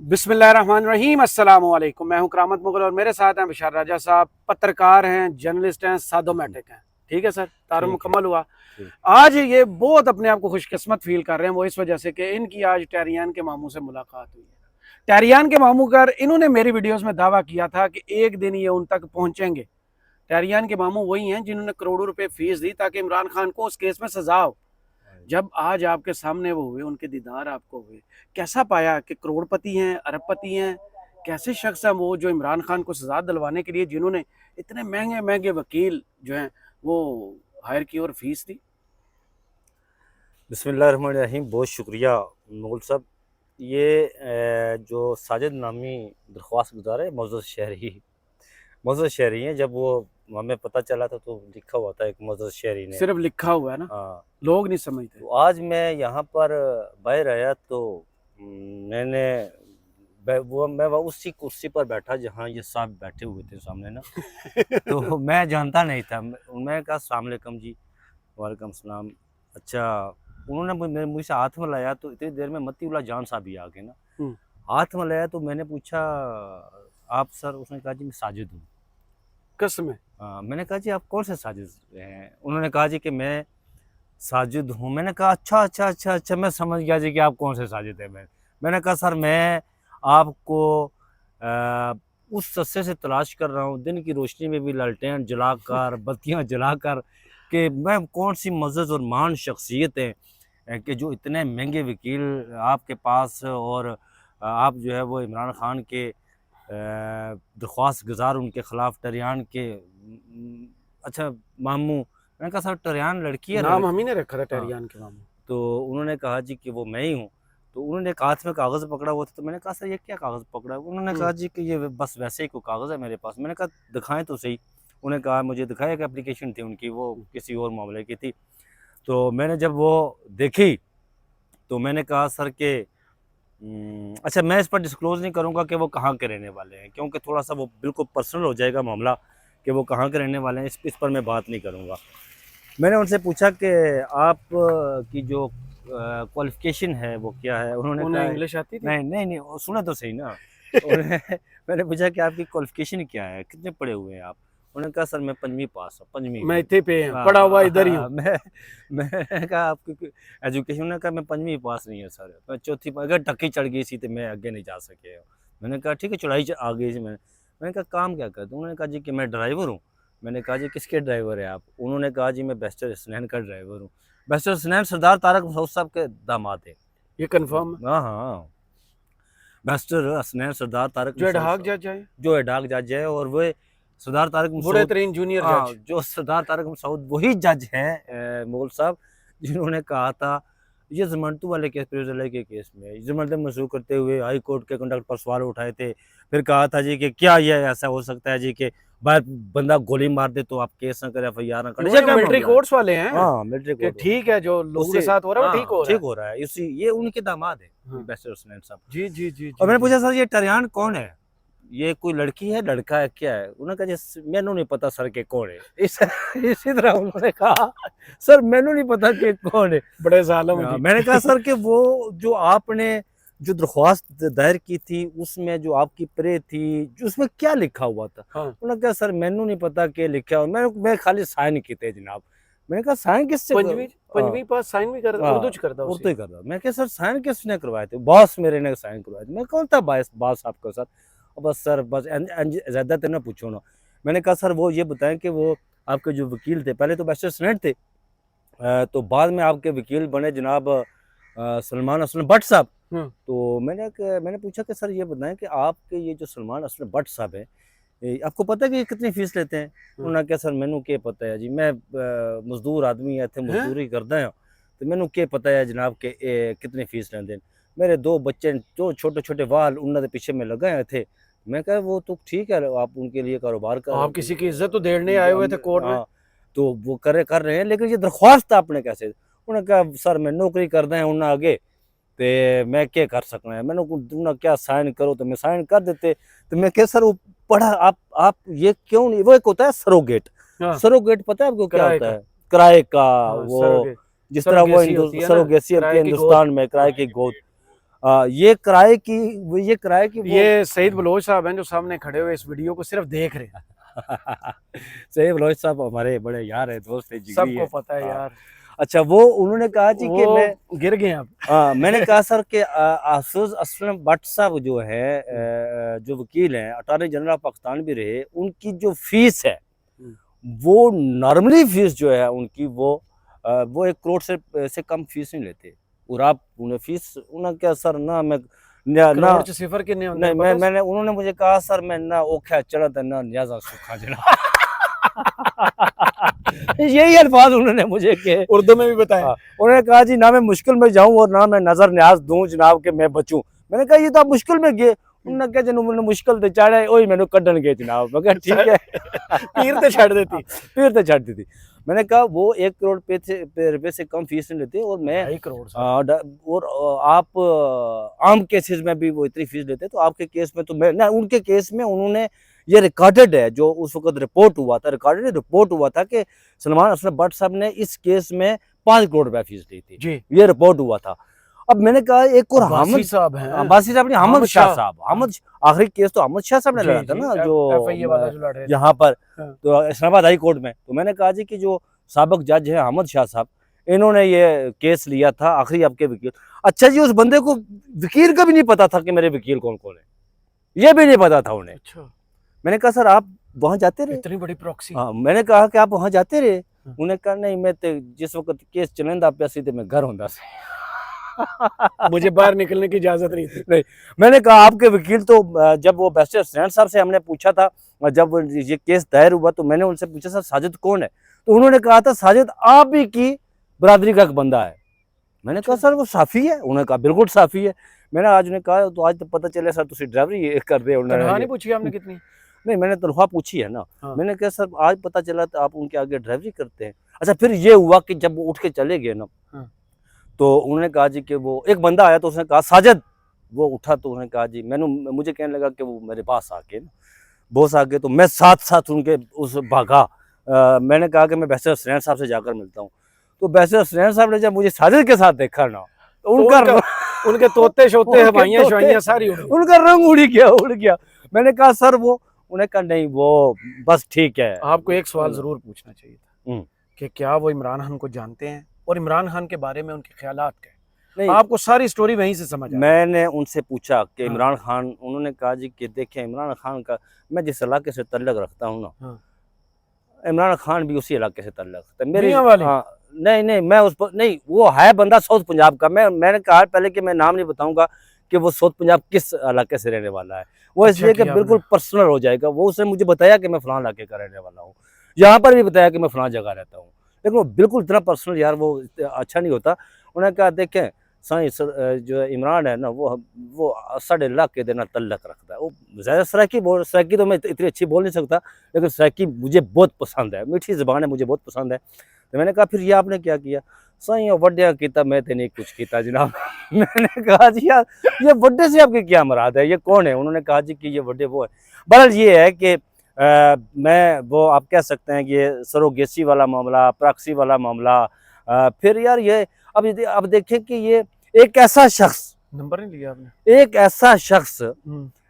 बिस्मिल्लाहिर्रहमानिर्रहीम अस्सलाम वालेकुम। मैं हूं करामत मुगल और मेरे साथ हैं बशार राजा साहब, पत्रकार हैं, जर्नलिस्ट हैं, सादोमैटिक हैं। ठीक है सर, तारुफ ठीक है। मुकम्मल हुआ। ठीक। आज ये बहुत अपने आप को खुशकिस्मत फील कर रहे हैं, वो इस वजह से कि इनकी आज टैरियान के मामू से मुलाकात हुई है। टैरियान के मामू कर इन्होंने मेरी वीडियोस में दावा किया था कि एक दिन ये उन तक पहुंचेंगे। टैरियान के मामू वही हैं जिन्होंने करोड़ों रुपए फीस दी ताकि इमरान खान को उस केस में सजा हो। जब आज आपके सामने वो हुए, उनके दीदार आपको हुए, कैसा पाया कि करोड़पति हैं, अरबपति हैं, कैसे शख्स हैं वो जो इमरान खान को सजा दिलवाने के लिए जिन्होंने इतने महंगे महंगे वकील जो हैं वो हायर की और फीस दी। बिस्मिल्लाहिर्रहमानिर्रहीम। बहुत शुक्रिया मुगल साहब। ये जो साजिद नामी दरख्वास्त गुजार है मौजूद शहरी हैं। जब वो हमें पता चला था तो लिखा हुआ था एक मौजूद शहरी ने। सिर्फ लिखा हुआ है ना, हाँ। लोग नहीं समझते। तो आज मैं यहाँ पर बाहर आया तो मैंने मैं उसी कुर्सी पर बैठा जहाँ ये साहब बैठे हुए थे सामने ना। तो मैं जानता नहीं था। मैं कहा अस्सलाम वालेकुम जी। वालेकुम सलाम। अच्छा, उन्होंने मुझसे हाथ मिलाया तो इतनी देर में मतीउल्लाह जान साहब भी आ गए ना। हाथ मिलाया तो मैंने पूछा आप सर? उसने कहा जी मैं साजिद हूँ। कसम है? मैंने कहा जी आप कौन से साजिद हैं? उन्होंने कहा जी कि मैं साजिद हूँ। मैंने कहा अच्छा अच्छा अच्छा अच्छा, मैं समझ गया जी कि आप कौन से साजिद हैं। मैंने कहा सर मैं आपको उस सस्से से तलाश कर रहा हूँ, दिन की रोशनी में भी लालटेन जलाकर बत्तियाँ जलाकर, कि मैं कौन सी मज़ज़ और मान शख्सियत है कि जो इतने महंगे वकील आपके पास, और आप जो है वो इमरान खान के दरख्वास्त गुजार उनके ख़िलाफ़ टरियान के अच्छा मामू। मैंने कहा सर टरियान लड़की है नाम हम लड़का? ही ने रखा था हाँ। टैरियान के मामू। तो उन्होंने कहा जी कि वो मैं ही हूँ। तो उन्होंने एक हाथ में कागज़ पकड़ा हुआ था। तो मैंने कहा सर ये क्या कागज़ पकड़ा है? उन्होंने कहा जी कि ये बस वैसे ही कोई कागज़ है मेरे पास। मैंने कहा दिखाएं तो सही। उन्होंने कहा मुझे दिखाया कि एप्लीकेशन थी उनकी, वो किसी और मामले की थी। तो मैंने जब वो देखी तो मैंने कहा सर के अच्छा मैं इस पर डिस्क्लोज़ नहीं करूँगा कि वो कहाँ के रहने वाले हैं, क्योंकि थोड़ा सा वो बिल्कुल पर्सनल हो जाएगा मामला कि वो कहाँ के रहने वाले हैं। इस पर मैं बात नहीं करूँगा। मैंने उनसे पूछा कि आप की जो क्वालिफ़िकेशन है वो क्या है? उन्होंने उन्हें कहा इंग्लिश आती थी? नहीं, नहीं, नहीं, सुने तो सही ना। उन्हें मैंने पूछा कि आपकी क्वालिफ़िकेशन क्या है? कितने पढ़े हुए हैं आप? उन्होंने कहा सर मैं 5वीं पास हूँ, 5वीं मैं हूँ। इतने पे हैं, हाँ, पढ़ा हुआ इधर ही हूँ। मैंने कहा आपकी एजुकेशन? उन्होंने कहा मैं 5वीं पास नहीं है सर, मैं चौथी अगर टक्की चढ़ गई थी तो मैं आगे नहीं जा सके। मैंने कहा ठीक है चढ़ाई आ गई थी। मैंने कहा काम क्या करते? उन्होंने कहा जी कि मैं ड्राइवर हूँ। मैंने कहा जी किसके ड्राइवर है आप? उन्होंने कहा जी मैं बैरिस्टर हसनैन का ड्राइवर हूँ। बैरिस्टर हसनैन सरदार तारक मसूद साहब के दामाद है। ये कंफर्म है? हाँ हाँ, बैरिस्टर हसनैन सरदार तारक जो मसूद एडहाक साहब जज है? जो एडाक जज है, और वो सरदार तारक बूढ़े मसूद। तरीन जूनियर हाँ, जज। जो सरदार तारक मसूद वही जज हैं मुगल साहब, जिन्होंने कहा था ये जमानतों वाले केस प्रिजनर के केस में जमानतें मंसूख करते हुए हाई कोर्ट के कंडक्ट पर सवाल उठाए थे। फिर कहा था जी कि क्या ये ऐसा हो सकता है जी कि बाहर बंदा गोली मार दे तो आप केस ना करें, FIR ना करें? अच्छा, ये क्या मिलिट्री मामला है? कोर्ट्स वाले हैं हाँ, मिलिट्री कि कोर्ट वाले ठीक है जो लोगों के उससे। साथ हो रहा है वो ठीक हाँ, हो रहा ठीक है। हो रहा है। इसी ये उनके दामाद है हाँ। बैरिस्टर हसनैन साहब। जी जी जी और जी मैंने जी। पूछा सर ये टरियान कौन है? ये कोई लड़की है, लड़का है, क्या है? उन्होंने कहा जी मैनू नहीं पता सर के कौन है। इसी तरह उन्होंने कहा सर मैनू नहीं पता कि कौन है। बड़े जालिम है जी। मैंने कहा सर कि वो जो आपने जो दरख्वास्त दायर की थी उसमें जो आपकी प्रे थी जो उसमें क्या लिखा हुआ था? हाँ। उन्होंने कहा सर मैनू नहीं पता कि लिखा हुआ, मैं खाली साइन किए जनाब। मैंने कहा साइन किससे पंजवी पंजवी पास साइन भी कर उर्दू च करता उर्दू उसी। ही कर रहा। मैं कहा सर साइन किसने करवाए थे? बॉस मेरे ने साइन करवाए थे। मैं कौन था बॉस आपका सर? बस सर बस ज़्यादा तो ना पूछो ना। मैंने कहा सर वो ये बताएं कि वो आपके जो वकील थे पहले तो बैरिस्टर स्नेट थे, तो बाद में आपके वकील बने जनाब सलमान असलम भट्ट साहब। तो मैंने पूछा कि सर ये बताएं कि आपके ये जो सलमान असलम भट्ट साहब हैं, आपको पता है कि ये कितनी फीस लेते हैं? उन्होंने कहा सर मैनू क्या पता है जी, मैं मजदूर आदमी है, थे मजदूरी करता है, तो मैनू क्या पता है जनाब के कितनी फीस लेंदे हैं। मेरे दो बच्चे जो छोटे छोटे वाल उन्होंने पीछे में लगाए थे। मैं कहा वो तो ठीक है, आप उनके लिए कारोबार कर आप किसी की इज्जत तो देने आए हुए थे कोर्ट में। हाँ, तो वो कर रहे हैं, लेकिन ये दरख्वास्त आपने कैसे? उन्होंने कहा सर मैं नौकरी करदा है उन्हें आगे, तो मैं क्या कर सकना है? मैंने उन्होंने क्या साइन करो, तो मैं साइन कर देते। तो मैं क्या सर वो पढ़ा आप ये क्यों नहीं? वो एक होता है सरोगेट। हाँ। सरोगेट पता है आपको क्या किराए होता का। है? किराए का। हाँ, वो सरोगेट। जिस तरह वो सरोगेसी होती है ना, सरोगेसी होती किराए है की गोद। हिंदुस्तान में, किराए की गोद। ये किराए की ये सईद बलोच साहब हैं जो सामने खड़े हुए इस वीडियो को सिर्फ देख रहे हैं। सही बलोच साहब हमारे बड़े यार है, दोस्त है, जिगरी सबको है। पता है हाँ। यार। अच्छा, वो उन्होंने कहा जी कि वो मैं गिर गए अब। मैंने कहा सर कि अफसोस असलम भट्ट साहब जो है जो वकील हैं, अटॉर्नी जनरल ऑफ पाकिस्तान भी रहे, उनकी जो फीस है वो नॉर्मली फीस जो है उनकी वो 1 करोड़ से कम फीस नहीं लेते। और आप उन्हें फीस उन्हें क्या सर ना मैं ना करोड़ च सिफर कितने होंदे नहीं मैंने उन्होंने मुझे कहा सर मैं ना औखा चढ़त ना न्याजा सुखा जना यही अल्फाज उन्होंने मुझे कहे, उर्दू में भी बताया। उन्होंने कहा जी ना मैं मुश्किल में जाऊं और ना मैं नजर न्याज दूं जनाब के मैं बचूं। मैंने कहा ये तो आप मुश्किल में गए। उन्होंने कहा जन मैंने मुश्किल ते चाढ़े ओही मैंने कड्डन गए जनाब। मैं कहा ठीक है पीर ते छड़ देती। फिर तो छड़ दी थी। मैंने कहा वो 1 करोड़ रुपए से कम फीस नहीं लेते और मैं 2.5 करोड़ से। और आप आम केसेस में भी वो इतनी फीस लेते, तो आपके केस में तो मैं ना, उनके केस में उन्होंने ये रिकॉर्डेड है जो उस वक्त रिपोर्ट हुआ था, रिकॉर्डेड रिपोर्ट हुआ था कि सलमान असलम भट्ट साहब ने इस केस में 5 करोड़ रुपए फीस ली थी जी। ये रिपोर्ट हुआ था। अब मैंने कहा एक और अब्बासी साहब हैं। अब्बासी साहब ने अहमद अहमद शाह शाह। साहब, आखिरी केस तो अहमद शाह साहब ने जी, लड़ा था जी, ना FIA वाला जो लड़ रहे जो थे। यहाँ पर हाँ। तो इस्लामाबाद हाई कोर्ट में। तो मैंने कहा जी कि जो साबिक जज है अहमद शाह साहब, इन्होंने ये केस लिया था आखिरी आपके वकील। अच्छा जी, उस बंदे को वकील का भी नहीं पता था कि मेरे वकील कौन कौन है, ये भी नहीं पता था उन्हें। अच्छा, मैंने कहा सर आप वहां जाते रहे? इतनी बड़ी प्रॉक्सी। हाँ, मैंने कहा कि आप वहां जाते रहे? हाँ। उन्हें कहा नहीं मैं तो जिस वक्त केस चलेंदा पिया सी ते मैं घर होंदा सी। मुझे बाहर निकलने की इजाजत नहीं थी। नहीं, मैंने कहा आपके वकील तो जब वो बैरिस्टर हसनैन साहब से हमने पूछा था, जब ये केस दायर हुआ तो मैंने उनसे पूछा सर साजिद कौन है, तो उन्होंने कहा था साजिद आप ही की बरादरी का एक बंदा है। मैंने कहा सर वो साफी है? उन्होंने कहा बिल्कुल साफी है। मैंने आज उन्हें कहा तो आज तो पता चले सर तुम ड्राइवरी कर रहे हो। तनख्वाह नहीं पूछी आपने कितनी? नहीं, मैंने तनख्वाह पूछी है ना। हाँ। मैंने कहा सर आज पता चला तो आप उनके आगे ड्राइवरी करते हैं। अच्छा, फिर ये हुआ कि जब वो उठ के चले गए ना, हाँ। तो उन्होंने कहा जी कि वो एक बंदा आया तो उसने कहा साजिद, वो उठा तो उन्होंने कहा जी मुझे कहने लगा कि वो मेरे पास आके ना बॉस आके, तो मैं साथ साथ उनके उस भागा। मैंने कहा कि मैं बैरिस्टर हसनैन साहब से जाकर मिलता हूँ। तो बैरिस्टर हसनैन साहब ने जब मुझे साजिद के साथ देखा ना, तो उनके तोते शोते हवाइयां शवाइयां सारी उड़ गई। उनका रंग उड़ गया। मैंने कहा सर वो, उन्हें कहा नहीं वो बस ठीक है। आपको एक सवाल जरूर पूछना चाहिए था कि क्या वो इमरान खान को जानते हैं और इमरान खान के बारे में उनके ख्यालात क्या हैं? नहीं, आपको सारी स्टोरी वहीं से समझ आ गई। मैंने उनसे पूछा कि हाँ। इमरान खान, उन्होंने कहा जी कि देखें इमरान खान का मैं जिस इलाके से तल्लक रखता हूँ ना, हाँ। इमरान खान भी उसी इलाके से तल्लक रखता है। मियां वाले? हाँ, नहीं मैं उस पर नहीं, वो है बंदा साउथ पंजाब का। मैंने कहा पहले कि मैं नाम नहीं बताऊंगा कि वो साउथ पंजाब किस इलाके से रहने वाला है, वो अच्छा इसलिए कि किया बिल्कुल आपने। पर्सनल हो जाएगा। वो उसने मुझे बताया कि मैं फलां इलाके का रहने वाला हूँ, यहाँ पर भी बताया कि मैं फलां जगह रहता हूँ, लेकिन वो बिल्कुल इतना पर्सनल यार वो अच्छा नहीं होता। उन्होंने कहा देखें साईं जो इमरान है ना वो साढ़े इलाके देना तल्लक रखता है। वो ज़्यादा सराकी तो मैं इतनी अच्छी बोल नहीं सकता, लेकिन सराकी मुझे बहुत पसंद है, मीठी ज़बान है, मुझे बहुत पसंद है। तो मैंने कहा फिर ये आपने क्या किया? साईं वड्या किया मैं तो नहीं कुछ किया जनाब। मैंने कहा जी यार ये वड्डे से आपकी क्या मुराद है, ये कौन है? उन्होंने कहा जी कि ये वड्डे वो है। बहरहाल ये है कि मैं वो आप कह सकते हैं कि ये सरोगेसी वाला मामला, प्रॉक्सी वाला मामला, फिर यार ये अब देखें कि ये एक ऐसा शख्स, नंबर नहीं लिया आपने? एक ऐसा शख्स,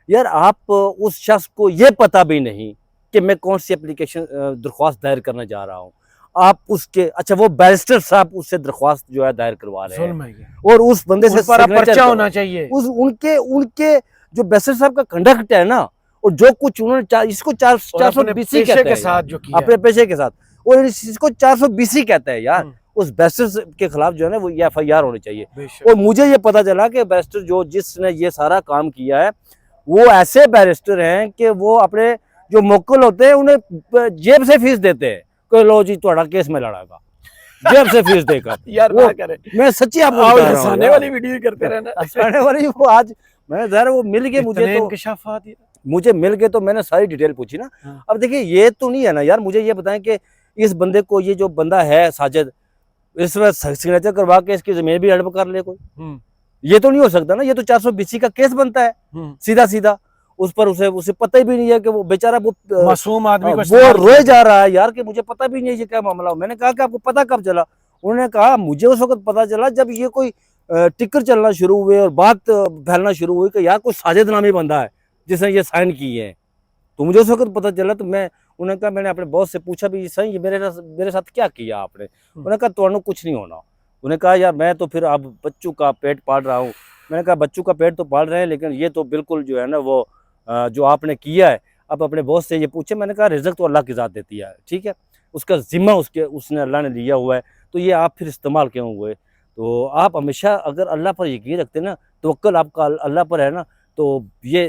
यार आप उस शख्स को ये पता भी नहीं कि मैं कौन सी एप्लीकेशन दरख्वास्त दायर करने जा रहा हूँ। आप उसके अच्छा वो बैरिस्टर साहब उससे दरख्वास्त जो है दायर करवा रहे हैं और उस बंदे से पर्चा होना चाहिए। उनके जो बैरिस्टर साहब का कंडक्ट है ना, और जो कुछ उन्होंने इसको 420 कहते हैं साथ जो किया अपने पेशे के साथ, और इसको 420 कहते हैं यार। उस बैरिस्टर के खिलाफ जो है ना वो ये FIR होनी चाहिए। और मुझे ये पता चला कि बैरिस्टर जिसने ये सारा काम किया है वो ऐसे बैरिस्टर हैं कि वो अपने जो मुवक्किल होते हैं उन्हें जेब से फीस देते हैं, कोई लो जी थोड़ा केस में लड़ागा, जेब से फीस देकर। यार वो करे। मैं सच्ची आपको हंसाने वाली वीडियो करते रहना। हंसाने वाली वो आज मैं जरा वो मिल गए मुझे मिल गए तो मैंने सारी डिटेल पूछी ना। अब देखिए ये तो नहीं है ना यार, मुझे ये बताएं कि इस बंदे को, ये जो बंदा है साजिद, इसमें सिग्नेचर करवा के इसकी जमीन भी हड़प कर ले कोई, ये तो नहीं हो सकता ना। ये तो 420 का केस बनता है सीधा सीधा, उस पर उसे पता ही भी नहीं है कि वो बेचारा वो मासूम आदमी वो रोए जा रहा है यार कि मुझे पता भी नहीं है ये क्या मामला हो। मैंने कहा कि आपको पता कब चला? उन्होंने कहा मुझे उस वक्त पता चला जब ये कोई टिकर चलना शुरू हुए और बात फैलना शुरू हुई कि यार कोई साजिद नामी बंदा है जिसने ये साइन किए हैं। तो मुझे उस वक्त पता चला, तो मैं उन्होंने कहा, मैंने अपने बॉस से पूछा भी सही ये मेरे साथ क्या किया आपने। उन्होंने कहा तो कुछ नहीं होना। उन्होंने कहा यार मैं तो फिर अब बच्चों का पेट पाल रहा हूँ। मैंने कहा बच्चों का पेट तो पाल रहे हैं, लेकिन ये तो बिल्कुल जो है ना वो जो आपने किया है, आप अपने बॉस से ये पूछे। मैंने कहा रिज़्क तो अल्लाह की ज़ात देती है, ठीक है, उसका ज़िम्मा उसने अल्लाह ने लिया हुआ है, तो ये आप फिर इस्तेमाल क्यों हुए। तो आप हमेशा अगर अल्लाह पर यकीन रखते ना, तवक्कुल आपका अल्लाह पर है ना, तो ये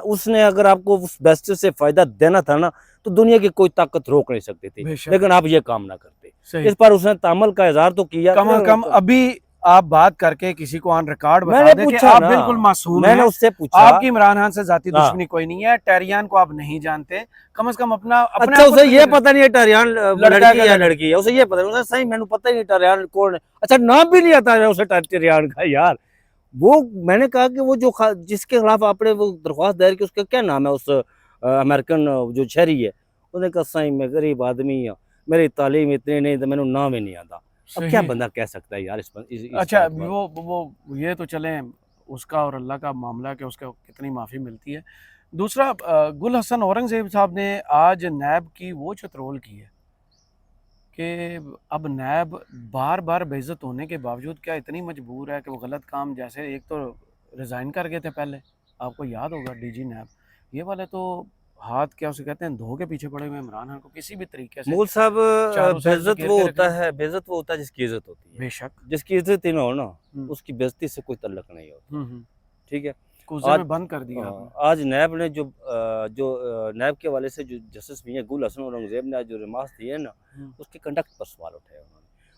उसने अगर आपको उस बेस्ट से फ़ायदा देना था ना, तो दुनिया की कोई ताकत रोक नहीं सकती थी, लेकिन आप ये काम ना करते। इस पर उसने तामल का इज़हार तो किया। कम कम अभी आप बात करके किसी को ऑन रिकॉर्ड बता मैंने दें कि पूछा आप ना, बिल्कुल मासूम मैंने हैं, उससे पूछा। आपकी इमरान खान से जाती हाँ। दुश्मनी कोई नहीं है, टेरियान को आप नहीं जानते, कम से कम अपना अपने अच्छा आप को उसे तो ये पता नहीं है टेरियान लड़का लड़की का या लड़का। लड़की है, उसे ये पता नहीं। उसे सही मैंने पता ही नहीं टेरियान कौन है। अच्छा नाम भी नहीं आता है उसे टेरियान का यार। वो मैंने कहा कि वो जो जिसके खिलाफ आपने वो दरख्वास्त दायर की उसका क्या नाम है, उस अमेरिकन जो शहरी है। उसने कहा सही मैं गरीब आदमी हूँ, मेरी तालीम इतनी नहीं तो मैंने नाम ही नहीं आता। अब क्या सही। बंदा कह सकता है यार इस अच्छा बात पर। वो ये तो चलें उसका और अल्लाह का मामला कि उसको कितनी माफ़ी मिलती है। दूसरा गुल हसन औरंगज़ेब साहब ने आज नैब की वो चतरोल की है कि अब नैब बार बार बेइज्जत होने के बावजूद क्या इतनी मजबूर है कि वो गलत काम, जैसे एक तो रिज़ाइन कर गए थे पहले, आपको याद होगा डीजी नैब, ये वाले तो हाथ क्या उसे कहते हैं धो के पीछे पड़े हुए हैं इमरान खान को किसी भी तरीके से मुगल साहब चारों साइड से घेर के रख लिया। बेइज्जत वो होता है जिसकी इज्जत होती है। बेशक। जिसकी इज्जत ही ना हो ना, उसकी बेइज्जती से कोई ताल्लुक नहीं होता। ठीक है। कुज़े आज में बंद कर दिया आपने। आज नैब ने नैब के हवाले से जो जस्टिस मियां गुल हसन औरंगजेब ने आज जो रिमार्क्स दिए हैं ना, उसके कंडक्ट पर सवाल उठाए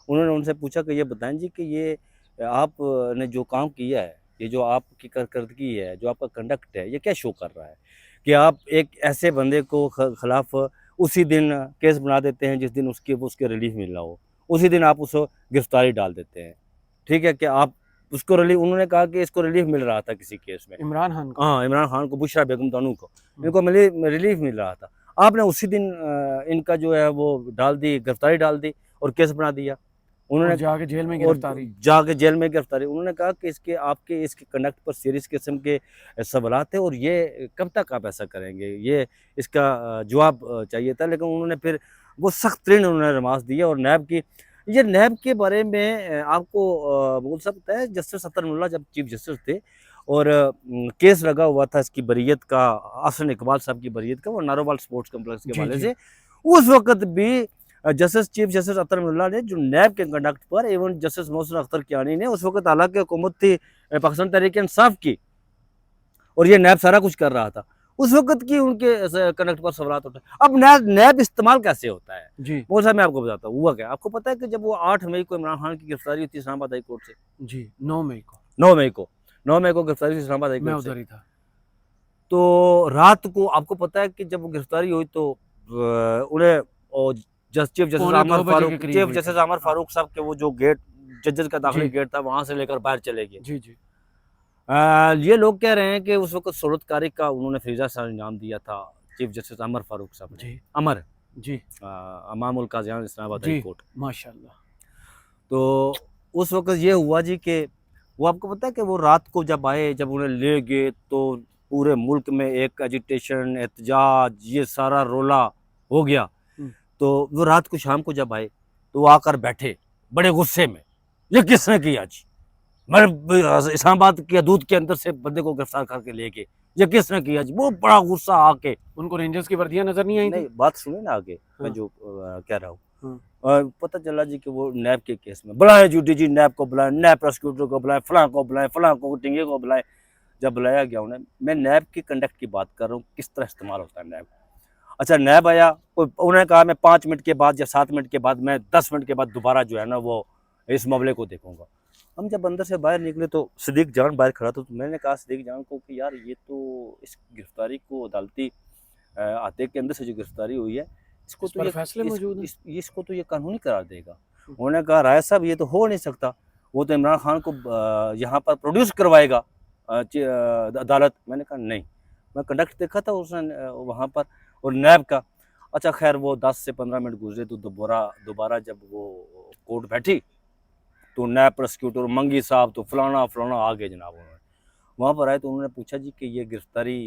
उन्होंने उनसे पूछा कि ये बताएं जी कि ये आप ने जो काम किया है, ये जो आपकी कारकर्दगी है, जो आपका कंडक्ट है, ये क्या शो कर रहा है कि आप एक ऐसे बंदे को खिलाफ उसी दिन केस बना देते हैं जिस दिन उसके रिलीफ मिल रहा हो, उसी दिन आप उसको गिरफ्तारी डाल देते हैं। ठीक है कि आप उसको रिलीफ, उन्होंने कहा कि इसको रिलीफ मिल रहा था किसी केस में, इमरान खान को। हाँ इमरान खान को, बुशरा बेगम तानू को, इनको रिलीफ मिल रहा था। आपने उसी दिन इनका जो है वो डाल दी, गिरफ्तारी डाल दी और केस बना दिया। उन्होंने जाके जेल में गिरफ्तारी। जाके जेल में गिरफ्तारी। उन्होंने कहा कि इसके कंडक्ट पर सीरियस किस्म के सवाल थे और ये कब तक आप ऐसा करेंगे, ये इसका जवाब चाहिए था। लेकिन उन्होंने फिर वो सख्त तरीन उन्होंने रिमार्क्स दिया। और नैब के बारे में आपको बोल सकता है, जस्टिस अतर मुल्ला जब चीफ जस्टिस थे और केस लगा हुआ था इसकी बरीयत का, आसन इकबाल साहब की बरीयत का, वो नारोवाल स्पोर्ट्स कम्प्लेक्स के हवाले से, उस वक्त भी चीफ जस्टिस अतर मुल्ला ने जो नैब के कंडक्ट पर, एवं जस्टिस मोहसिन अख्तर कियानी ने, उस वक्त हालांकि हुकूमत थी पाकिस्तान तहरीक इंसाफ की और ये नैब सारा कुछ कर रहा था, उस वक्त की उनके कंडक्ट पर सवाल उठे। अब नैब इस्तेमाल कैसे होता है जी वो साहब मैं आपको बताता हूँ। हुआ क्या, आपको पता है कि जब वो 8 मई को इमरान खान की गिरफ्तारी हुई थी इस्लामाबाद हाई कोर्ट से, जी 9 मई को 9 मई को गिरफ्तारी हुई इस्लामाबाद हाई मैं कोर्ट से। उधर ही था। तो रात को आपको पता है कि जब वो गिरफ्तारी हुई तो उन्हें चीफ जस्टिस आमर फारूक साहब के वो जो गेट, जजेस का दाखिली गेट था, वहां से लेकर बाहर चले गए। जी जी। ये लोग कह रहे हैं कि उस वक्त सूरतकारी का उन्होंने फरीजा सा नाम दिया था चीफ जस्टिस अमर फारूक साहब ने। Amar ji अमामुल काज़ियान Islamabad high court. माशाल्लाह। तो उस वक्त ये हुआ जी कि वो आपको पता है कि वो रात को जब आए, जब उन्हें ले गए तो पूरे मुल्क में एक एजिटेशन, एहतजाज, ये सारा रोला हो गया। तो वो रात को शाम को जब आए तो वो आकर बैठे बड़े गुस्से में, ये किसने किया जी, मैं इस्लामाबाद के हदूद के अंदर से बंदे को गिरफ्तार करके ले गए, ये किसने किया जी। वो बड़ा गुस्सा आके, उनको रेंजर्स की वर्दियां नजर नहीं आई नहीं बात सुने ना आगे मैं जो कह रहा हूँ। पता चला जी कि वो नैब के केस में बुलाए, जो डीजी नैब को बुलाए, नैब प्रोसिक्यूटर को बुलाए, फलां को बुलाए, फलां को, टिंगे को बुलाए। जब बुलाया गया उन्हें, मैं नैब की कंडक्ट की बात कर रहा हूँ, किस तरह इस्तेमाल होता है नैब। अच्छा नैब आया, उन्होंने कहा मैं 5 मिनट के बाद या 7 मिनट के बाद, मैं 10 मिनट के बाद दोबारा जो है ना वो इस मामले को देखूंगा। हम जब अंदर से बाहर निकले तो सिद्दीक जान बाहर खड़ा था। तो मैंने कहा सिद्दीक जान को कि यार ये तो इस गिरफ्तारी को अदालती आते के अंदर से जो गिरफ्तारी हुई है, इसको तो ये फैसले मौजूद हैं, इसको तो ये कानूनी करार देगा। उन्होंने कहा राय साहब ये तो हो नहीं सकता, वो तो इमरान खान को यहाँ पर प्रोड्यूस करवाएगा अदालत। मैंने कहा नहीं, मैं कंडक्ट देखा था उसने वहाँ पर और नैब का। अच्छा खैर वो 10 से 15 मिनट गुजरे तो दोबारा जब वो कोर्ट बैठी तो नैब प्रोसिक्यूटर मंगी साहब तो फलाना फलाना आगे जनाब। उन्होंने वहाँ पर आए तो उन्होंने पूछा जी कि ये गिरफ्तारी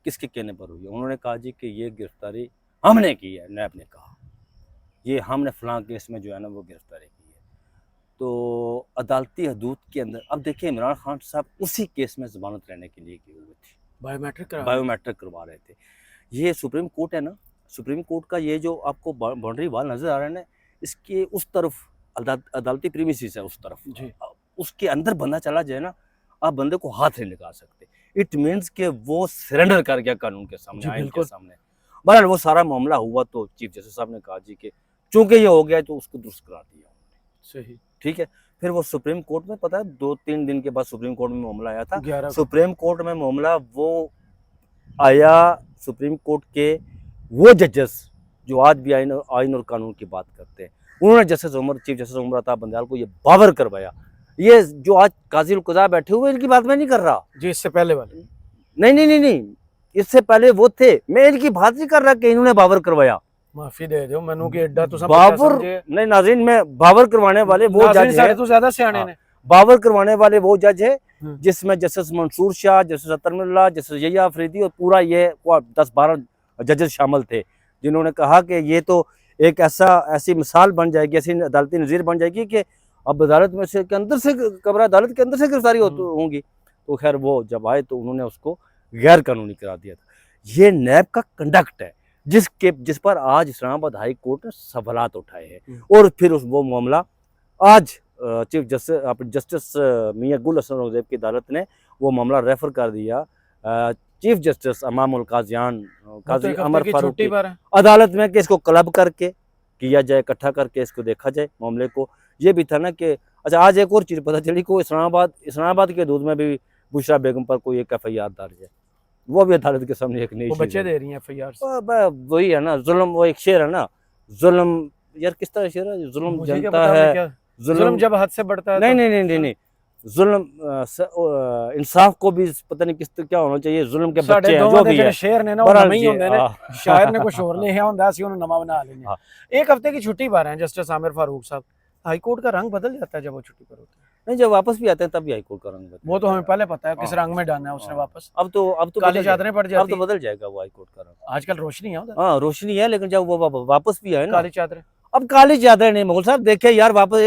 किसके कहने पर हुई है। उन्होंने कहा जी कि ये गिरफ्तारी हमने की है। नैब ने कहा ये हमने फलां केस में जो है ना वो गिरफ्तारी की है। तो अदालती हदूद के अंदर अब देखिए इमरान खान साहब उसी केस में जमानत रहने के लिए गए हुए थे, बायोमेट्रिक करवा रहे थे। ये सुप्रीम कोर्ट है ना, सुप्रीम कोर्ट का ये जो आपको बाउंड्री वाल नज़र आ रहा है ना, इसके उस तरफ अदालती प्रीमिसेस है, उस तरफ जी। उसके अंदर बंदा चला जाए ना, आप बंदे को हाथ नहीं लगा सकते। इट मीन्स कि वो सरेंडर कर गया कानून के सामने, आइन के सामने। बहरहाल वो सारा मामला हुआ तो चीफ जस्टिस साहब ने कहा जी कि चूंकि ये हो गया तो उसको दुरुस्त करा दिया उन्होंने। सही। ठीक है, फिर वो सुप्रीम कोर्ट में, पता है 2-3 दिन के बाद सुप्रीम कोर्ट में मामला आया था। 11 सुप्रीम कोर्ट में मामला वो आया, सुप्रीम कोर्ट के वो जजेस जो आज भी आइन और कानून की बात करते हैं, उन्होंने चीफ जस्टिस उमर अता बंदयाल को ये बावर करवाया। ये जो आज काजी उल क़ज़ा बैठे हुए इनकी बात मैं नहीं कर रहा जी, इससे पहले वाले नहीं, इससे पहले वो थे, मैं इनकी बात नहीं कर रहा कि इन्होंने बावर करवाया। माफी दे दो मनु की अड्डा तो सब बावर नहीं नाज़रीन, मैं बावर करवाने वाले वो जज है, तो ज्यादा सियाने ने बावर करवाने वाले वो जज है जिसमें justice Mansoor Shah, justice Athar Minallah, justice Yahya Afridi और पूरा ये 10-12 जजेस शामिल थे, जिन्होंने कहा कि ये तो एक ऐसी मिसाल बन जाएगी, ऐसी अदालती नज़ीर बन जाएगी कि अब अदालत में से के अंदर से कमरा अदालत के अंदर से गिरफ्तारी होंगी। तो खैर वो जब आए तो उन्होंने उसको गैर कानूनी करार दिया था। ये नैब का कंडक्ट है जिस पर आज इस्लामाबाद हाई कोर्ट ने सवालात उठाए हैं। और फिर वो मामला आज चीफ जस्टिस मियां गुल हसन औरंगज़ेब की अदालत ने वो मामला रेफर कर दिया चीफ जस्टिस इमामुल काज़ियान काजी अमर फारूकी अदालत में कि इसको क्लब करके किया जाए, इकट्ठा करके इसको देखा जाए मामले को। ये भी था ना कि अच्छा आज एक और चीज़ पता चली को इस्लामाबाद के दूध में भी बुशरा बेगम पर कोई एक एफआईआर दर्ज है, वो भी अदालत के सामने एक नई बच्चे दे रही हैं एफआईआर। वही है ना जुल्म, वो एक शेर है ना, जुल्म यार किस तरह शेर है, जुल्म जनता है, जुल्म जब हद से बढ़ता है। नहीं, जुल्म इंसाफ को भी पता नहीं किस क्या होना चाहिए, जुल्म के बच्चे हैं जो भी है। शेर ने ना वो नहीं होंदे ने, शायर ने कुछ और लिखा होंदा सी उन्हें नवा बना लेंगे। एक हफ्ते की छुट्टी पर हैं जस्टिस आमिर फारूक साहब, हाई कोर्ट का रंग बदल जाता है जब वो छुट्टी पर होते हैं? नहीं, जब वापस भी आते हैं तब भी हाई कोर्ट का रंग बदल, वो तो हमें पहले पता है किस रंग में डालना है उसने वापस। अब तो काली चादरें पड़ जाती, अब तो बदल जाएगा वो हाई कोर्ट का रंग। आजकल रोशनी है उधर। हाँ रोशनी है, लेकिन जब वो वापस भी आए ना काली चादरें, अब काली चादरें नहीं मुगल साहब, देखिए यार वापस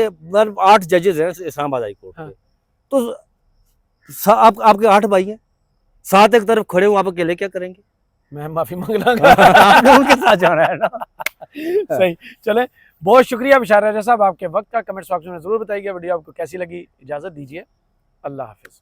8 जजेस हैं इस्लामाबाद हाई कोर्ट के, तो आपके 8 भाई हैं, 7 एक तरफ खड़े हो, आप अकेले क्या करेंगे? मैं माफी मांग लूंगा उनके साथ जाना है ना। सही, चले बहुत शुक्रिया बिशार राजा साहब आपके वक्त का। कमेंट बॉक्स में जरूर बताइएगा वीडियो आपको कैसी लगी। इजाजत दीजिए, अल्लाह हाफिज।